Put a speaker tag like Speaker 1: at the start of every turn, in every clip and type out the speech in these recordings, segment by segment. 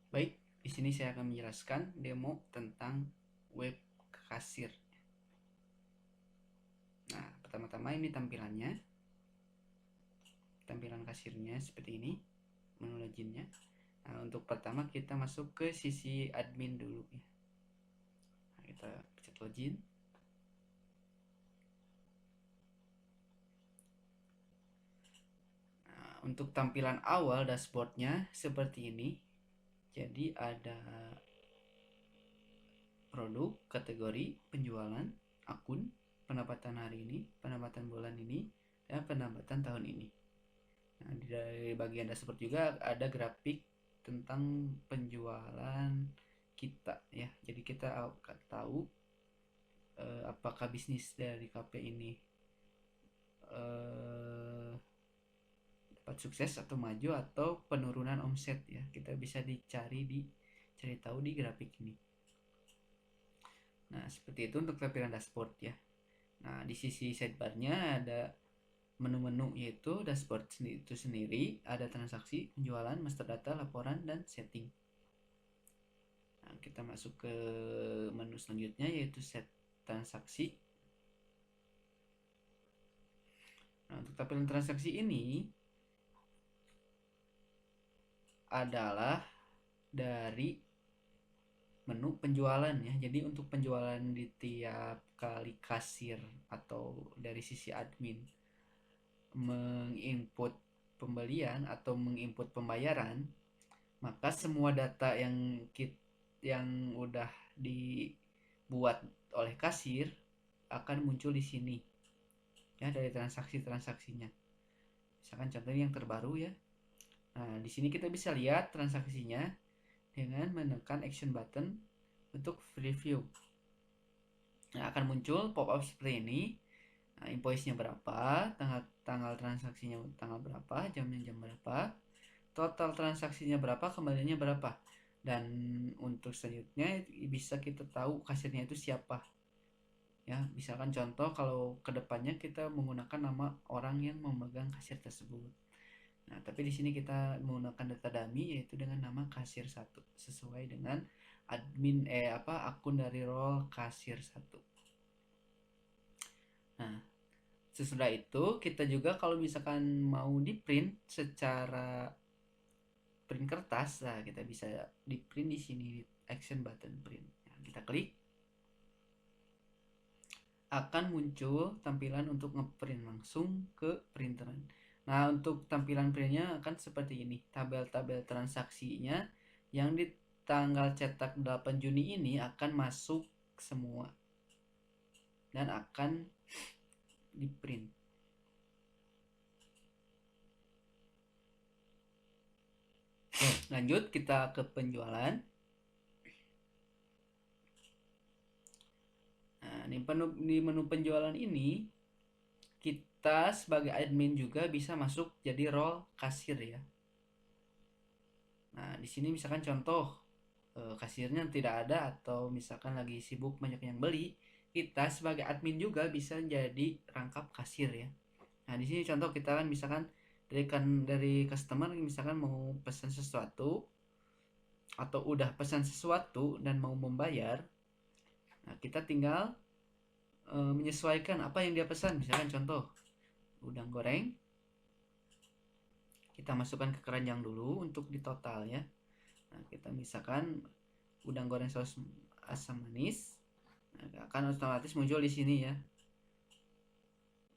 Speaker 1: Baik, di sini saya akan menjelaskan demo tentang web kasir. Nah, pertama-tama ini tampilannya. Tampilan kasirnya seperti ini, menu loginnya. Nah, untuk pertama kita masuk ke sisi admin dulu ya. Nah, kita pencet login. Nah, untuk tampilan awal dashboardnya seperti ini. Jadi ada produk, kategori, penjualan, akun, pendapatan hari ini, pendapatan bulan ini, dan pendapatan tahun ini. Nah, dari bagian dashboard juga ada grafik tentang penjualan kita ya. Jadi kita akan tahu apakah bisnis dari kafe ini eh, dapat sukses atau maju atau penurunan omset ya. Kita bisa cari tahu di grafik ini. Nah, seperti itu untuk tampilan dashboard ya. Nah, di sisi sidebarnya ada menu-menu yaitu dashboard itu sendiri, ada transaksi, penjualan, master data, laporan, dan setting. Nah, kita masuk ke menu selanjutnya yaitu set transaksi. Nah, untuk tampilan transaksi ini adalah dari menu penjualan ya. Jadi untuk penjualan di tiap kali kasir atau dari sisi admin menginput pembelian atau menginput pembayaran, maka semua data yang udah dibuat oleh kasir akan muncul di sini ya, dari transaksinya. Misalkan contohnya yang terbaru ya. Nah, di sini kita bisa lihat transaksinya dengan menekan action button untuk preview. Nah, akan muncul pop-up seperti ini. Nah, invoice-nya berapa, tanggal transaksinya tanggal berapa, jamnya jam berapa, total transaksinya berapa, kembaliannya berapa. Dan untuk selanjutnya bisa kita tahu kasirnya itu siapa. Ya, misalkan contoh kalau kedepannya kita menggunakan nama orang yang memegang kasir tersebut. Nah, tapi di sini kita menggunakan data dummy yaitu dengan nama kasir 1 sesuai dengan akun dari role kasir 1. Nah, sesudah itu kita juga kalau misalkan mau di print secara print kertas, nah kita bisa di print di sini di action button print. Nah, kita klik akan muncul tampilan untuk ngeprint langsung ke printeran. Nah, untuk tampilan printnya akan seperti ini. Tabel-tabel transaksinya yang di tanggal cetak 8 Juni ini akan masuk semua dan akan di print. Lanjut kita ke penjualan. Nah, di menu penjualan ini kita sebagai admin juga bisa masuk jadi role kasir ya. Nah, di sini misalkan contoh kasirnya tidak ada atau misalkan lagi sibuk banyak yang beli, kita sebagai admin juga bisa jadi rangkap kasir ya. Nah, di sini contoh kita kan misalkan dari customer misalkan mau pesan sesuatu atau udah pesan sesuatu dan mau membayar. Nah, kita tinggal menyesuaikan apa yang dia pesan. Misalkan contoh udang goreng, kita masukkan ke keranjang dulu untuk di total ya. Nah, kita misalkan udang goreng saus asam manis, nah, akan otomatis muncul di sini ya.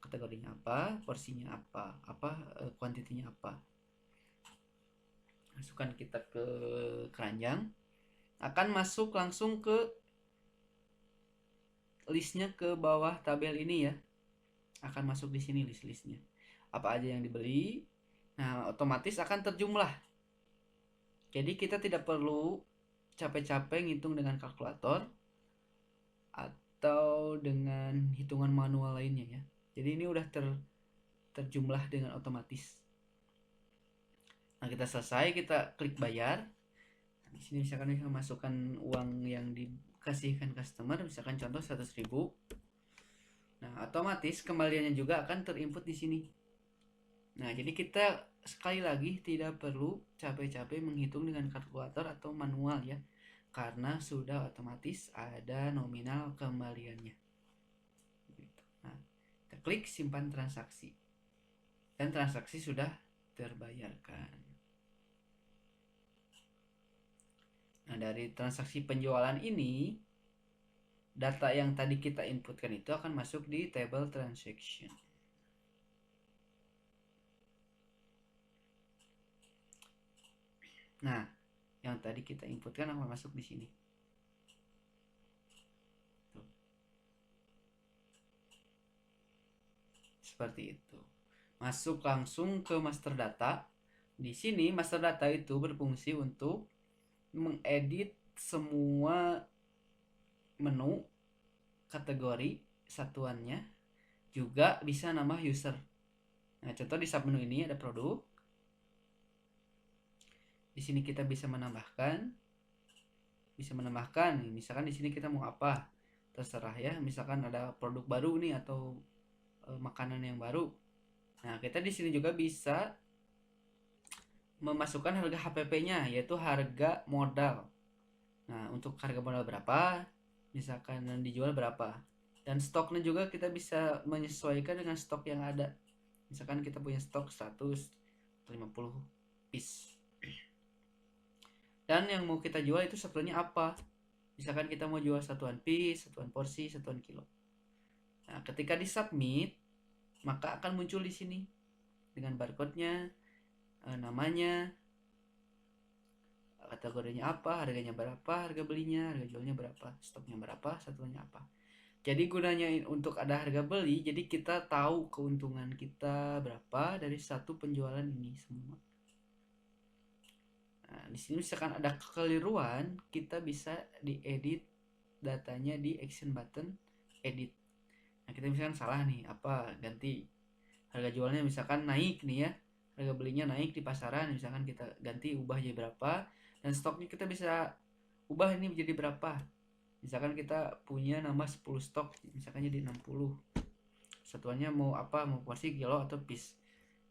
Speaker 1: Kategorinya apa, porsinya apa, kuantitinya apa. Masukkan kita ke keranjang, akan masuk langsung ke listnya ke bawah tabel ini ya. Akan masuk di sini list-listnya. Apa aja yang dibeli. Nah, otomatis akan terjumlah. Jadi kita tidak perlu capek-capek ngitung dengan kalkulator atau dengan hitungan manual lainnya ya. Jadi ini udah terjumlah dengan otomatis. Nah, kita selesai, kita klik bayar. Nah, di sini misalkan kita masukkan uang yang dikasihkan customer, misalkan contoh 100.000. Nah, otomatis kembaliannya juga akan terinput di sini. Nah, jadi kita sekali lagi tidak perlu capek-capek menghitung dengan kalkulator atau manual ya, karena sudah otomatis ada nominal kembaliannya. Nah, kita klik simpan transaksi dan transaksi sudah terbayarkan. Nah, dari transaksi penjualan ini, data yang tadi kita inputkan itu akan masuk di table transaction. Nah, yang tadi kita inputkan akan masuk di sini. Tuh. Seperti itu. Masuk langsung ke master data. Di sini master data itu berfungsi untuk mengedit semua menu kategori satuannya, juga bisa nambah user. Nah, contoh di submenu ini ada produk. Di sini kita bisa menambahkan, misalkan di sini kita mau apa, terserah ya. Misalkan ada produk baru nih atau makanan yang baru. Nah, kita di sini juga bisa memasukkan harga HPP-nya, yaitu harga modal. Nah, untuk harga modal berapa, misalkan dijual berapa. Dan stoknya juga kita bisa menyesuaikan dengan stok yang ada. Misalkan kita punya stok 150 piece. Dan yang mau kita jual itu satuannya apa? Misalkan kita mau jual satuan piece, satuan porsi, satuan kilo. Nah, ketika di submit, maka akan muncul di sini dengan barcode-nya, namanya, kategorinya apa, harganya berapa, harga belinya, harga jualnya berapa, stoknya berapa, satuannya apa. Jadi gunanya untuk ada harga beli, jadi kita tahu keuntungan kita berapa dari satu penjualan ini semua. Nah, di sini misalkan ada kekeliruan, kita bisa diedit datanya di action button edit. Nah, kita misalkan salah nih, apa, ganti harga jualnya misalkan naik nih ya, harga belinya naik di pasaran, misalkan kita ganti ubah jadi berapa, dan stoknya kita bisa ubah ini menjadi berapa. Misalkan kita punya nama 10 stok, misalkan jadi 60. Satuannya mau apa, mau porsi, kilo, atau piece.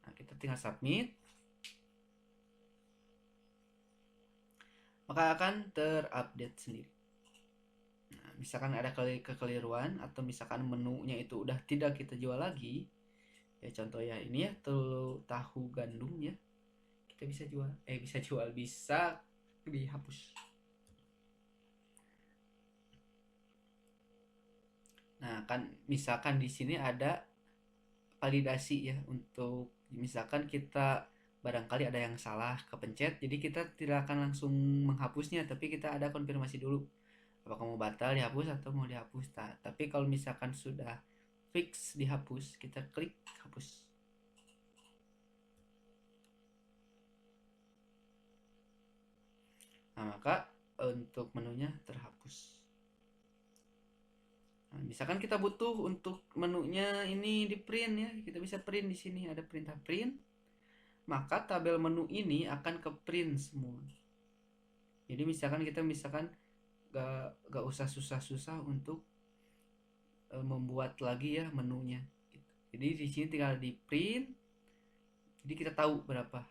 Speaker 1: Nah, kita tinggal submit, maka akan terupdate sendiri. Nah, misalkan ada kekeliruan atau misalkan menunya itu udah tidak kita jual lagi, ya contoh ya ini ya, tahu gandum ya, kita bisa dihapus. Nah, kan misalkan di sini ada validasi ya, untuk misalkan kita barangkali ada yang salah kepencet, jadi kita tidak akan langsung menghapusnya, tapi kita ada konfirmasi dulu apakah mau batal dihapus atau mau dihapus. Tapi kalau misalkan sudah fix dihapus, kita klik hapus. Nah, maka untuk menunya terhapus. Nah, misalkan kita butuh untuk menunya ini di print ya, kita bisa print. Di sini ada perintah print, maka tabel menu ini akan ke print semua. Jadi misalkan kita gak usah susah-susah untuk membuat lagi ya menunya. Jadi di sini tinggal di print, jadi kita tahu berapa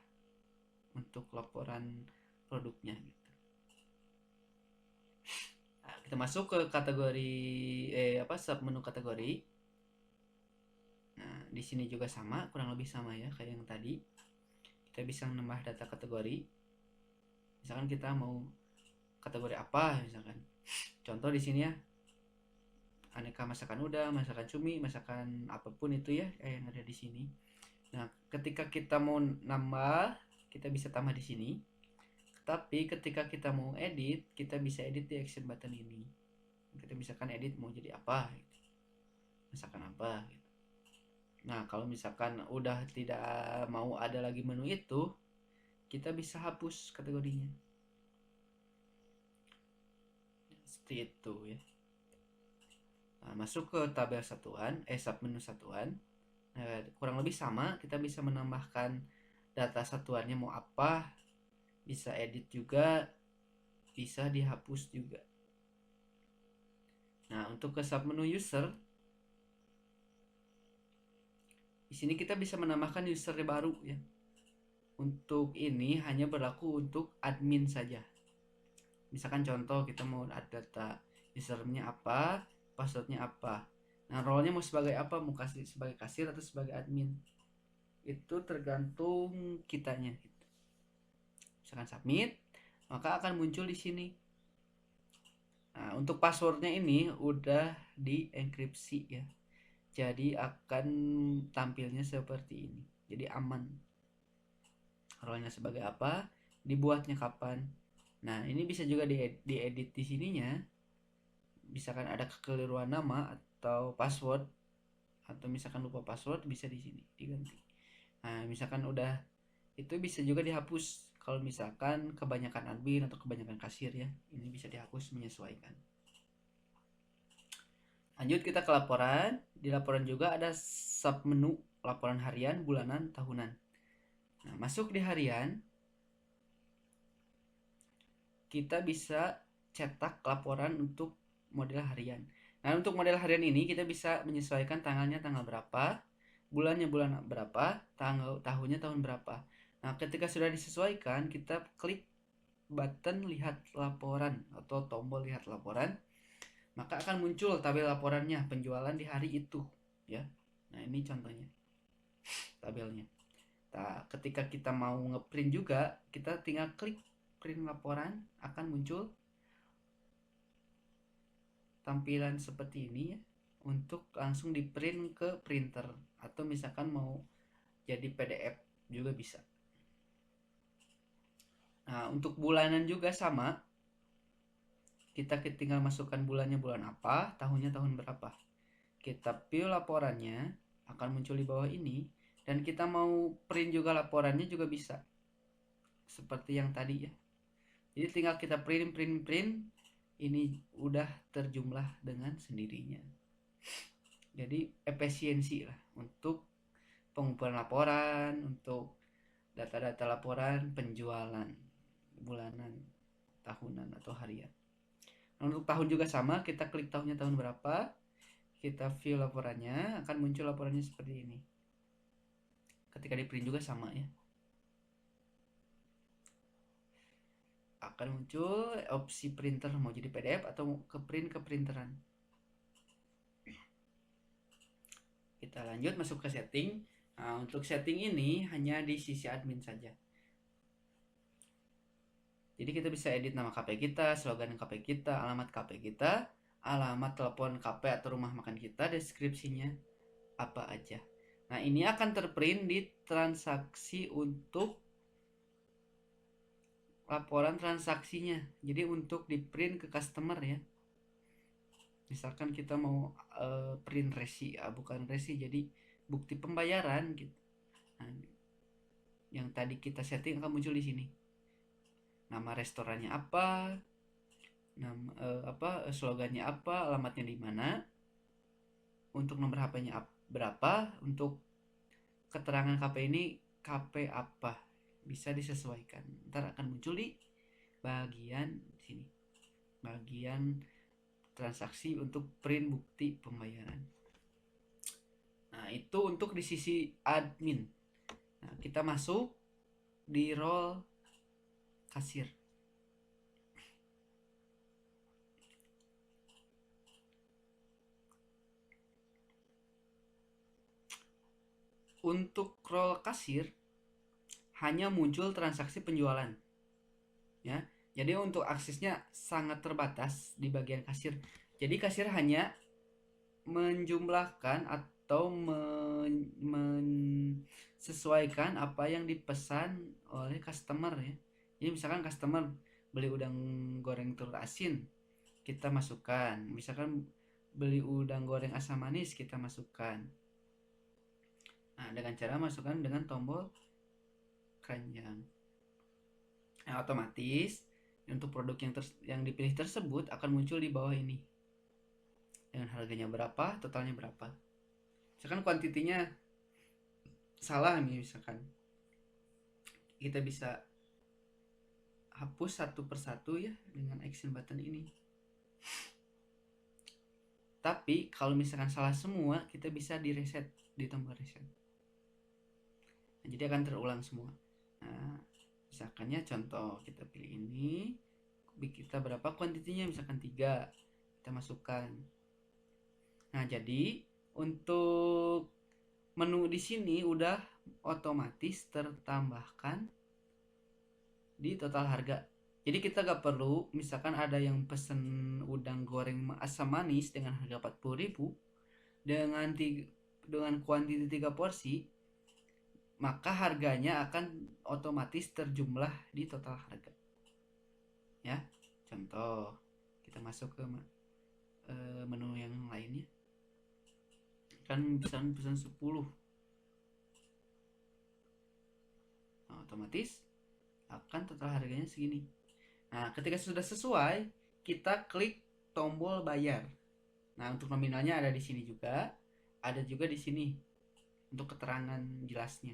Speaker 1: untuk laporan produknya gitu. Nah, kita masuk ke kategori sub menu kategori. Nah, di sini juga sama, kurang lebih sama ya kayak yang tadi. Kita bisa menambah data kategori. Misalkan kita mau kategori apa, misalkan. Contoh di sini ya, aneka masakan udang, masakan cumi, masakan apapun itu ya yang ada di sini. Nah, ketika kita mau nambah, kita bisa tambah di sini. Tapi ketika kita mau edit, kita bisa edit di action button ini. Kita misalkan edit mau jadi apa, gitu. Misalkan apa gitu. Nah, kalau misalkan udah tidak mau ada lagi menu itu, kita bisa hapus kategorinya. Seperti itu ya. Nah, masuk ke tabel satuan, submenu satuan. Nah, kurang lebih sama, kita bisa menambahkan data satuannya mau apa, bisa edit juga, bisa dihapus juga. Nah, untuk ke submenu user, di sini kita bisa menambahkan user baru ya. untuk ini hanya berlaku untuk admin saja. Misalkan contoh kita mau data username-nya apa, passwordnya apa. Nah, role-nya mau sebagai apa, mau kasih sebagai kasir atau sebagai admin. Itu tergantung kitanya gitu. Misalkan submit, maka akan muncul di sini. Nah, untuk passwordnya ini udah dienkripsi ya. Jadi akan tampilnya seperti ini. Jadi aman. Role-nya sebagai apa, dibuatnya kapan. Nah, ini bisa juga diedit di sininya. Misalkan ada kekeliruan nama atau password, atau misalkan lupa password, bisa di sini diganti. Nah, misalkan udah itu bisa juga dihapus kalau misalkan kebanyakan admin atau kebanyakan kasir ya. Ini bisa dihapus menyesuaikan. Lanjut kita ke laporan. Di laporan juga ada sub menu laporan harian, bulanan, tahunan. Nah, masuk di harian, kita bisa cetak laporan untuk model harian. Nah, untuk model harian ini kita bisa menyesuaikan tanggalnya tanggal berapa, bulannya bulan berapa, tahunnya tahun berapa. Nah, ketika sudah disesuaikan, kita klik button lihat laporan atau tombol lihat laporan, maka akan muncul tabel laporannya penjualan di hari itu ya. Nah, ini contohnya tabelnya. Nah, ketika kita mau ngeprint juga, kita tinggal klik print laporan, akan muncul tampilan seperti ini ya, untuk langsung di print ke printer, atau misalkan mau jadi PDF juga bisa. Nah, untuk bulanan juga sama, kita tinggal masukkan bulannya bulan apa, tahunnya tahun berapa. Kita view laporannya, akan muncul di bawah ini, dan kita mau print juga laporannya juga bisa, seperti yang tadi ya. Jadi tinggal kita print, ini udah terjumlah dengan sendirinya. Jadi efisiensi lah untuk pengumpulan laporan, untuk data-data laporan penjualan bulanan, tahunan, atau harian. Nah, untuk tahun juga sama, kita klik tahunnya tahun berapa, kita view laporannya, akan muncul laporannya seperti ini. Ketika di print juga sama ya, akan muncul opsi printer, mau jadi PDF atau ke print ke printeran. Kita lanjut masuk ke setting. Nah, untuk setting ini hanya di sisi admin saja. Jadi kita bisa edit nama KP kita, slogan KP kita, alamat KP kita, alamat telepon KP atau rumah makan kita, deskripsinya apa aja. Nah, ini akan terprint di transaksi untuk laporan transaksinya. Jadi untuk di print ke customer ya. Misalkan kita mau print resi, bukan resi, jadi bukti pembayaran gitu. Nah, yang tadi kita setting akan muncul di sini. Nama restorannya apa, nama slogannya apa, alamatnya di mana, untuk nomor HP-nya berapa, untuk keterangan KP ini KP apa, bisa disesuaikan. Ntar akan muncul di bagian sini, bagian transaksi untuk print bukti pembayaran. Nah, itu untuk di sisi admin. Nah, kita masuk di role kasir. Untuk role kasir hanya muncul transaksi penjualan ya. Jadi untuk aksesnya sangat terbatas di bagian kasir. Jadi kasir hanya menjumlahkan atau mensesuaikan apa yang dipesan oleh customer ya. Jadi misalkan customer beli udang goreng telur asin, kita masukkan. Misalkan beli udang goreng asam manis, kita masukkan. Nah, dengan cara masukkan dengan tombol keranjang. Nah, otomatis untuk produk yang dipilih tersebut akan muncul di bawah ini dengan harganya berapa, totalnya berapa. Misalkan kuantitinya salah nih, misalkan kita bisa hapus satu persatu ya dengan action button ini. Tapi kalau misalkan salah semua, kita bisa di reset di tombol reset. Nah, jadi akan terulang semua. Nah, misalkannya contoh kita pilih ini, kita berapa kuantitinya, misalkan 3, kita masukkan. Nah, jadi untuk menu di sini udah otomatis tertambahkan di total harga. Jadi kita gak perlu, misalkan ada yang pesen udang goreng asam manis dengan harga 40.000 dengan kuantiti 3 porsi, maka harganya akan otomatis terjumlah di total harga. Ya, contoh kita masuk ke menu yang lainnya. Kan pesan 10. Nah, otomatis akan total harganya segini. Nah, ketika sudah sesuai, kita klik tombol bayar. Nah, untuk nominalnya ada di sini juga, ada juga di sini untuk keterangan jelasnya.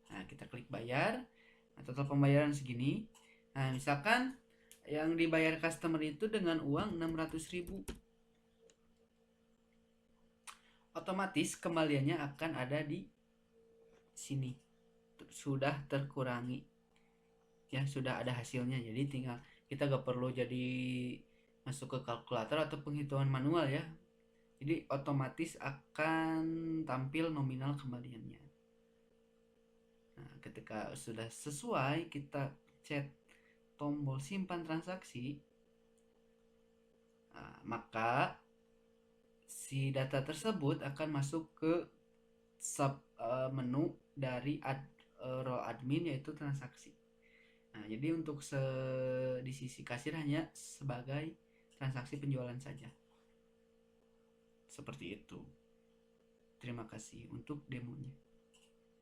Speaker 1: Nah, kita klik bayar. Nah, total pembayaran segini. Nah, misalkan yang dibayar customer itu dengan uang 600.000. Otomatis kembaliannya akan ada di sini. Sudah terkurangi. Ya, sudah ada hasilnya. Jadi tinggal kita gak perlu jadi masuk ke kalkulator atau penghitungan manual ya. Jadi otomatis akan tampil nominal kembaliannya. Nah, ketika sudah sesuai, kita pencet tombol simpan transaksi. Nah, maka si data tersebut akan masuk ke sub menu dari role admin, yaitu transaksi. Nah, jadi untuk di sisi kasir hanya sebagai transaksi penjualan saja. Seperti itu. Terima kasih untuk demonya.